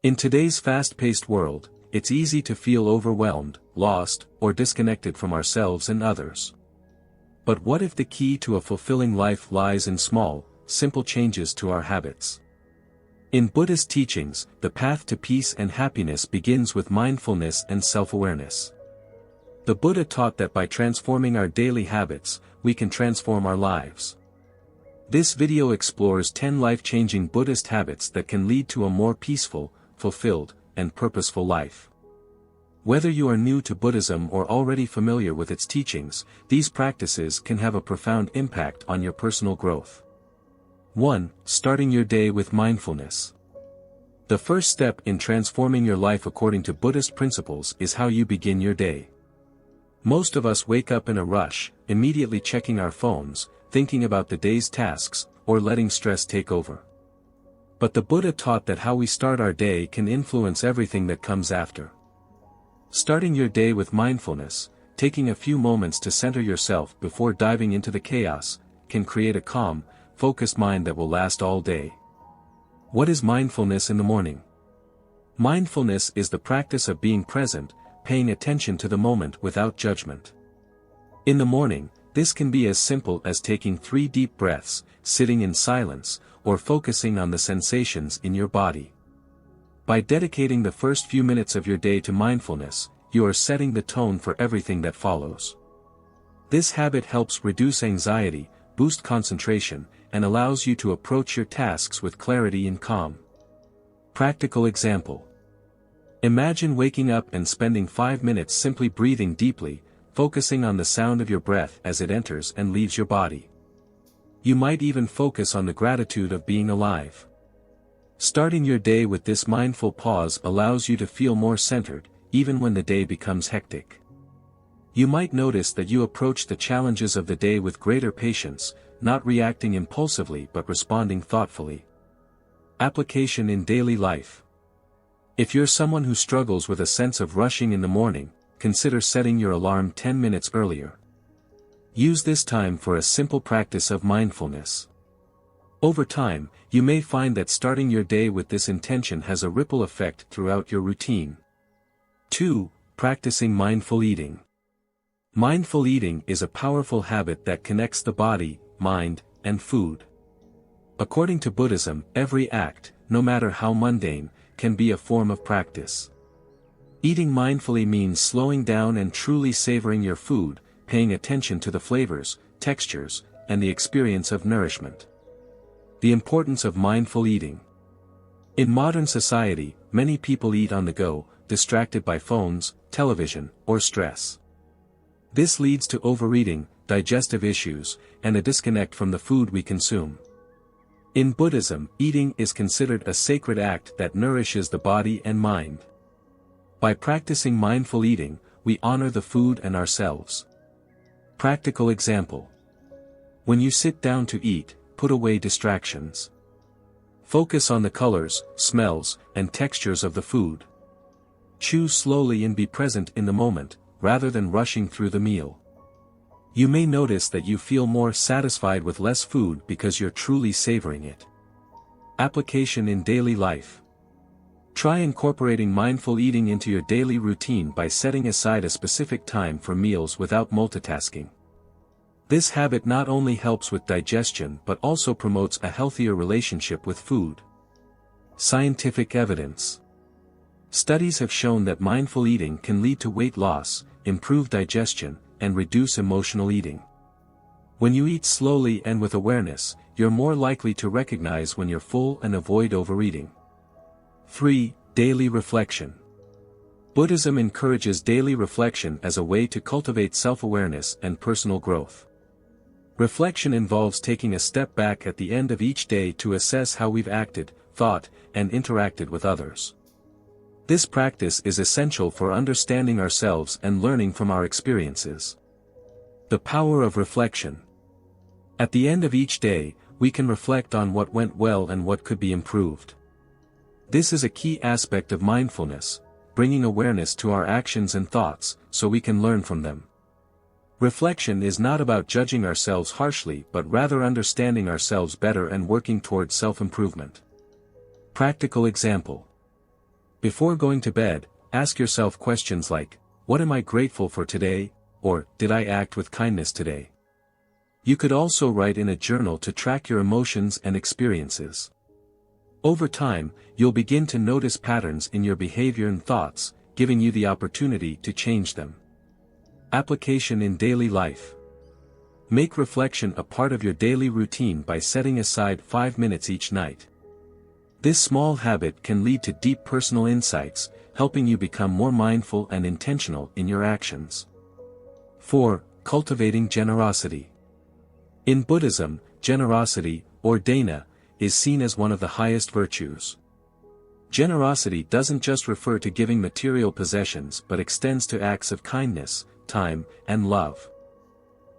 In today's fast-paced world, it's easy to feel overwhelmed, lost, or disconnected from ourselves and others. But what if the key to a fulfilling life lies in small, simple changes to our habits? In Buddhist teachings, the path to peace and happiness begins with mindfulness and self-awareness. The Buddha taught that by transforming our daily habits, we can transform our lives. This video explores 10 life-changing Buddhist habits that can lead to a more peaceful, fulfilled, and purposeful life. Whether you are new to Buddhism or already familiar with its teachings, these practices can have a profound impact on your personal growth. 1. Starting your day with mindfulness. The first step in transforming your life according to Buddhist principles is how you begin your day. Most of us wake up in a rush, immediately checking our phones, thinking about the day's tasks, or letting stress take over. But the Buddha taught that how we start our day can influence everything that comes after. Starting your day with mindfulness, taking a few moments to center yourself before diving into the chaos, can create a calm, focused mind that will last all day. What is mindfulness in the morning? Mindfulness is the practice of being present, paying attention to the moment without judgment. In the morning, this can be as simple as taking 3 deep breaths, sitting in silence, or focusing on the sensations in your body. By dedicating the first few minutes of your day to mindfulness, you are setting the tone for everything that follows. This habit helps reduce anxiety, boost concentration, and allows you to approach your tasks with clarity and calm. Practical example. Imagine waking up and spending 5 minutes simply breathing deeply, focusing on the sound of your breath as it enters and leaves your body. You might even focus on the gratitude of being alive. Starting your day with this mindful pause allows you to feel more centered, even when the day becomes hectic. You might notice that you approach the challenges of the day with greater patience, not reacting impulsively but responding thoughtfully. Application in daily life. If you're someone who struggles with a sense of rushing in the morning, consider setting your alarm 10 minutes earlier. Use this time for a simple practice of mindfulness. Over time, you may find that starting your day with this intention has a ripple effect throughout your routine. 2. Practicing mindful eating. Mindful eating is a powerful habit that connects the body, mind, and food. According to Buddhism, every act, no matter how mundane, can be a form of practice. Eating mindfully means slowing down and truly savoring your food, paying attention to the flavors, textures, and the experience of nourishment. The importance of mindful eating. In modern society, many people eat on the go, distracted by phones, television, or stress. This leads to overeating, digestive issues, and a disconnect from the food we consume. In Buddhism, eating is considered a sacred act that nourishes the body and mind. By practicing mindful eating, we honor the food and ourselves. Practical example. When you sit down to eat, put away distractions. Focus on the colors, smells, and textures of the food. Chew slowly and be present in the moment, rather than rushing through the meal. You may notice that you feel more satisfied with less food because you're truly savoring it. Application in daily life. Try incorporating mindful eating into your daily routine by setting aside a specific time for meals without multitasking. This habit not only helps with digestion but also promotes a healthier relationship with food. Scientific evidence. Studies have shown that mindful eating can lead to weight loss, improve digestion, and reduce emotional eating. When you eat slowly and with awareness, you're more likely to recognize when you're full and avoid overeating. 3. Daily reflection. Buddhism encourages daily reflection as a way to cultivate self-awareness and personal growth. Reflection involves taking a step back at the end of each day to assess how we've acted, thought, and interacted with others. This practice is essential for understanding ourselves and learning from our experiences. The power of reflection. At the end of each day, we can reflect on what went well and what could be improved. This is a key aspect of mindfulness, bringing awareness to our actions and thoughts, so we can learn from them. Reflection is not about judging ourselves harshly but rather understanding ourselves better and working towards self-improvement. Practical example. Before going to bed, ask yourself questions like, what am I grateful for today? Or, did I act with kindness today? You could also write in a journal to track your emotions and experiences. Over time, you'll begin to notice patterns in your behavior and thoughts, giving you the opportunity to change them. Application in daily life. Make reflection a part of your daily routine by setting aside 5 minutes each night. This small habit can lead to deep personal insights, helping you become more mindful and intentional in your actions. 4. Cultivating generosity. In Buddhism, generosity, or dana, is seen as one of the highest virtues. Generosity doesn't just refer to giving material possessions but extends to acts of kindness, time, and love.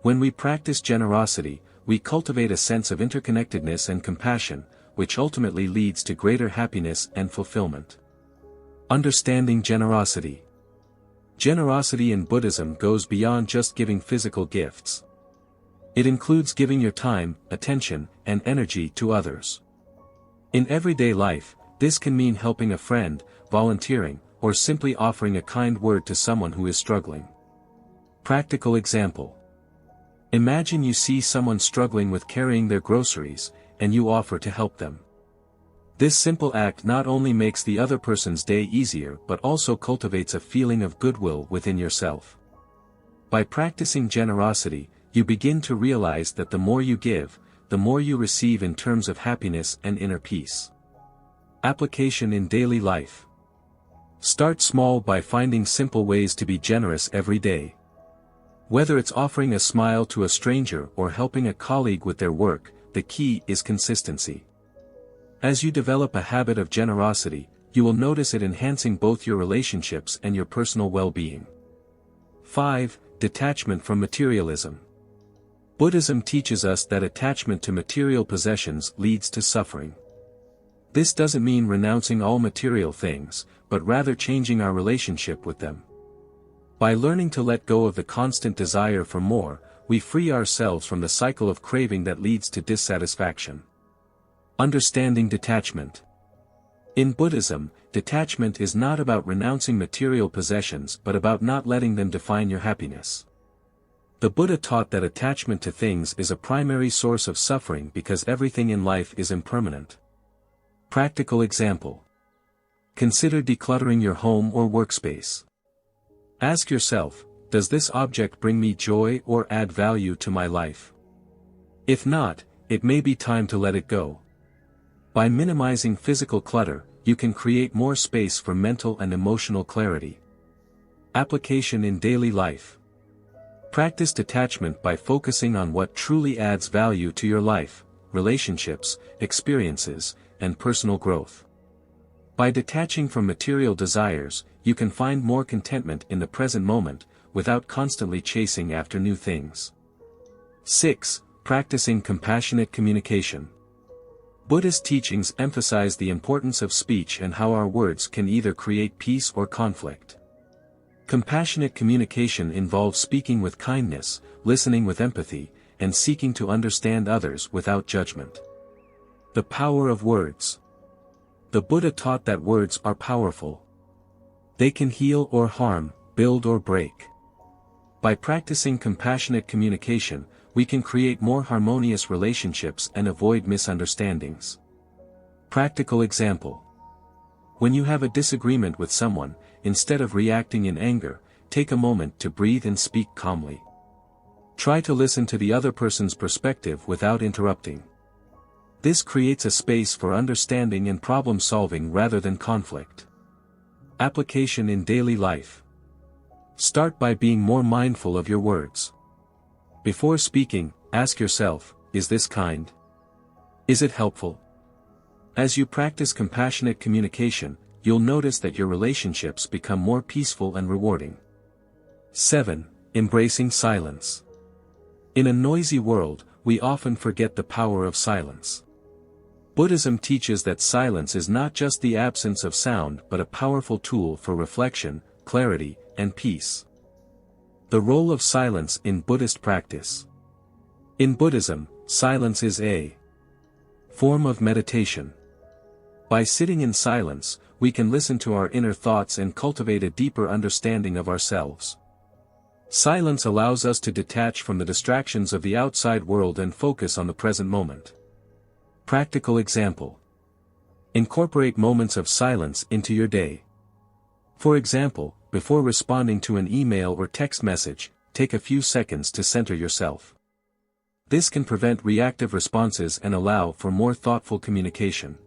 When we practice generosity, we cultivate a sense of interconnectedness and compassion, which ultimately leads to greater happiness and fulfillment. Understanding generosity. Generosity in Buddhism goes beyond just giving physical gifts. It includes giving your time, attention, and energy to others. In everyday life, this can mean helping a friend, volunteering, or simply offering a kind word to someone who is struggling. Practical example. Imagine you see someone struggling with carrying their groceries, and you offer to help them. This simple act not only makes the other person's day easier but also cultivates a feeling of goodwill within yourself. By practicing generosity, you begin to realize that the more you give, the more you receive in terms of happiness and inner peace. Application in daily life. Start small by finding simple ways to be generous every day. Whether it's offering a smile to a stranger or helping a colleague with their work, the key is consistency. As you develop a habit of generosity, you will notice it enhancing both your relationships and your personal well-being. 5. Detachment from materialism. Buddhism teaches us that attachment to material possessions leads to suffering. This doesn't mean renouncing all material things, but rather changing our relationship with them. By learning to let go of the constant desire for more, we free ourselves from the cycle of craving that leads to dissatisfaction. Understanding detachment. In Buddhism, detachment is not about renouncing material possessions but about not letting them define your happiness. The Buddha taught that attachment to things is a primary source of suffering because everything in life is impermanent. Practical example. Consider decluttering your home or workspace. Ask yourself, does this object bring me joy or add value to my life? If not, it may be time to let it go. By minimizing physical clutter, you can create more space for mental and emotional clarity. Application in daily life. Practice detachment by focusing on what truly adds value to your life, relationships, experiences, and personal growth. By detaching from material desires, you can find more contentment in the present moment, without constantly chasing after new things. 6. Practicing compassionate communication. Buddhist teachings emphasize the importance of speech and how our words can either create peace or conflict. Compassionate communication involves speaking with kindness, listening with empathy, and seeking to understand others without judgment. The power of words. The Buddha taught that words are powerful. They can heal or harm, build or break. By practicing compassionate communication, we can create more harmonious relationships and avoid misunderstandings. Practical example. When you have a disagreement with someone, instead of reacting in anger, take a moment to breathe and speak calmly. Try to listen to the other person's perspective without interrupting. This creates a space for understanding and problem-solving rather than conflict. Application in daily life. Start by being more mindful of your words. Before speaking, ask yourself, is this kind? Is it helpful? As you practice compassionate communication, you'll notice that your relationships become more peaceful and rewarding. 7. Embracing silence. In a noisy world, we often forget the power of silence. Buddhism teaches that silence is not just the absence of sound but a powerful tool for reflection, clarity, and peace. The role of silence in Buddhist practice. In Buddhism, silence is a form of meditation. By sitting in silence, we can listen to our inner thoughts and cultivate a deeper understanding of ourselves. Silence allows us to detach from the distractions of the outside world and focus on the present moment. Practical example. Incorporate moments of silence into your day. For example, before responding to an email or text message, take a few seconds to center yourself. This can prevent reactive responses and allow for more thoughtful communication.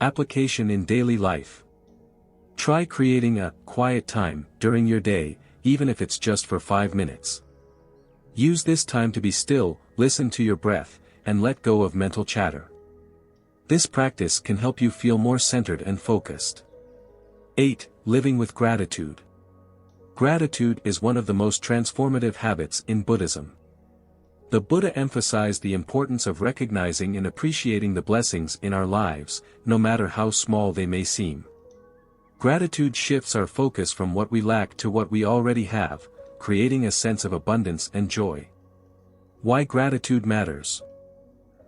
Application in daily life. Try creating a quiet time during your day, even if it's just for 5 minutes. Use this time to be still, listen to your breath, and let go of mental chatter. This practice can help you feel more centered and focused. 8. Living with gratitude. Gratitude is one of the most transformative habits in Buddhism. The Buddha emphasized the importance of recognizing and appreciating the blessings in our lives, no matter how small they may seem. Gratitude shifts our focus from what we lack to what we already have, creating a sense of abundance and joy. Why gratitude matters.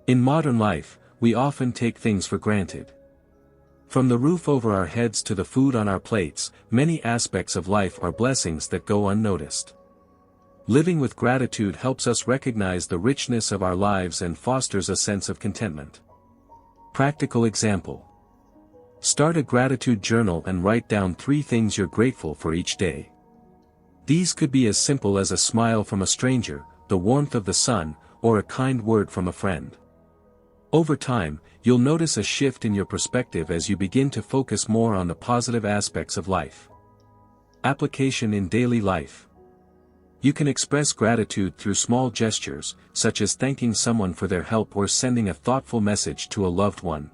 In modern life, we often take things for granted. From the roof over our heads to the food on our plates, many aspects of life are blessings that go unnoticed. Living with gratitude helps us recognize the richness of our lives and fosters a sense of contentment. Practical example. Start a gratitude journal and write down 3 things you're grateful for each day. These could be as simple as a smile from a stranger, the warmth of the sun, or a kind word from a friend. Over time, you'll notice a shift in your perspective as you begin to focus more on the positive aspects of life. Application in daily life. You can express gratitude through small gestures, such as thanking someone for their help or sending a thoughtful message to a loved one.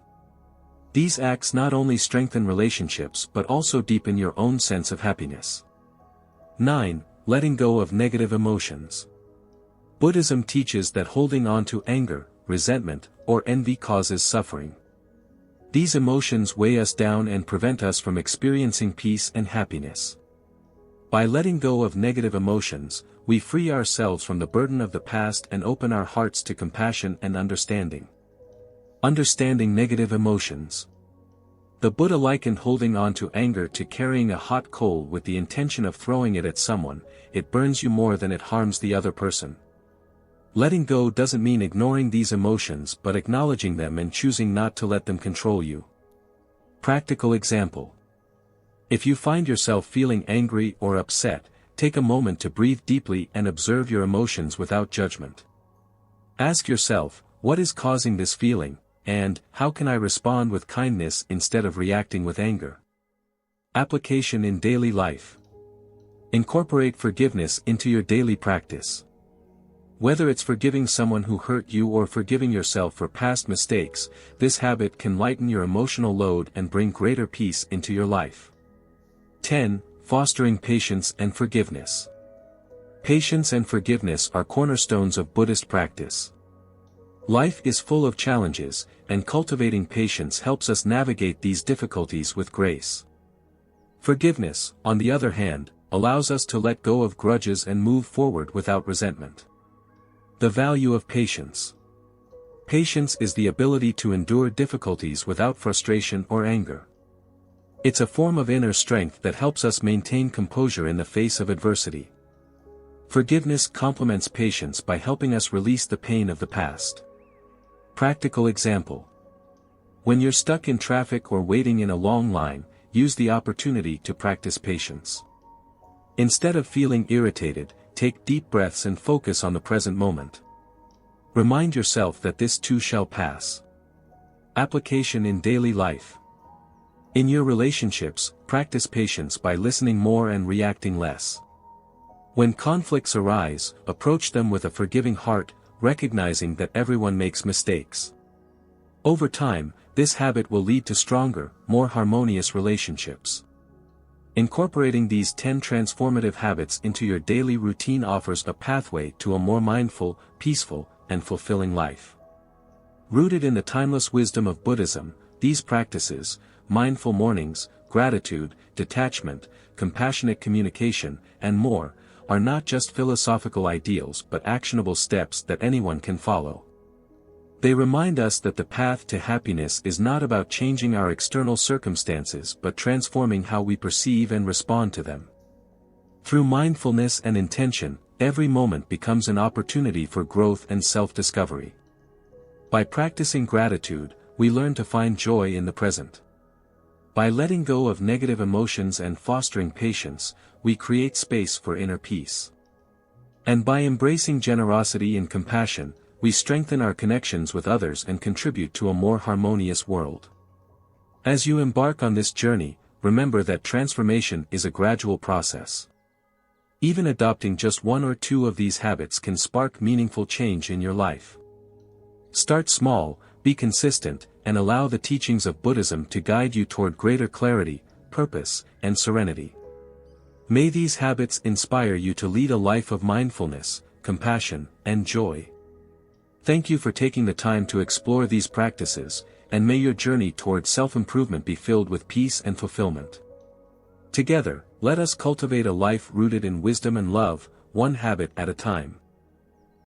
These acts not only strengthen relationships but also deepen your own sense of happiness. 9. Letting go of negative emotions. Buddhism teaches that holding on to anger, resentment, or envy causes suffering. These emotions weigh us down and prevent us from experiencing peace and happiness. By letting go of negative emotions, we free ourselves from the burden of the past and open our hearts to compassion and understanding. Understanding negative emotions. The Buddha likened holding on to anger to carrying a hot coal with the intention of throwing it at someone. It burns you more than it harms the other person. Letting go doesn't mean ignoring these emotions but acknowledging them and choosing not to let them control you. Practical example. If you find yourself feeling angry or upset, take a moment to breathe deeply and observe your emotions without judgment. Ask yourself, what is causing this feeling, and how can I respond with kindness instead of reacting with anger? Application in daily life. Incorporate forgiveness into your daily practice. Whether it's forgiving someone who hurt you or forgiving yourself for past mistakes, this habit can lighten your emotional load and bring greater peace into your life. 10. Fostering patience and forgiveness. Patience and forgiveness are cornerstones of Buddhist practice. Life is full of challenges, and cultivating patience helps us navigate these difficulties with grace. Forgiveness, on the other hand, allows us to let go of grudges and move forward without resentment. The value of patience. Patience is the ability to endure difficulties without frustration or anger. It's a form of inner strength that helps us maintain composure in the face of adversity. Forgiveness complements patience by helping us release the pain of the past. Practical example. When you're stuck in traffic or waiting in a long line, use the opportunity to practice patience. Instead of feeling irritated, take deep breaths and focus on the present moment. Remind yourself that this too shall pass. Application in daily life. In your relationships, practice patience by listening more and reacting less. When conflicts arise, approach them with a forgiving heart, recognizing that everyone makes mistakes. Over time, this habit will lead to stronger, more harmonious relationships. Incorporating these 10 transformative habits into your daily routine offers a pathway to a more mindful, peaceful, and fulfilling life. Rooted in the timeless wisdom of Buddhism, these practices, mindful mornings, gratitude, detachment, compassionate communication, and more, are not just philosophical ideals but actionable steps that anyone can follow. They remind us that the path to happiness is not about changing our external circumstances but transforming how we perceive and respond to them. Through mindfulness and intention, every moment becomes an opportunity for growth and self-discovery. By practicing gratitude, we learn to find joy in the present. By letting go of negative emotions and fostering patience, we create space for inner peace. And by embracing generosity and compassion, we strengthen our connections with others and contribute to a more harmonious world. As you embark on this journey, remember that transformation is a gradual process. Even adopting just one or two of these habits can spark meaningful change in your life. Start small, be consistent, and allow the teachings of Buddhism to guide you toward greater clarity, purpose, and serenity. May these habits inspire you to lead a life of mindfulness, compassion, and joy. Thank you for taking the time to explore these practices, and may your journey toward self-improvement be filled with peace and fulfillment. Together, let us cultivate a life rooted in wisdom and love, one habit at a time.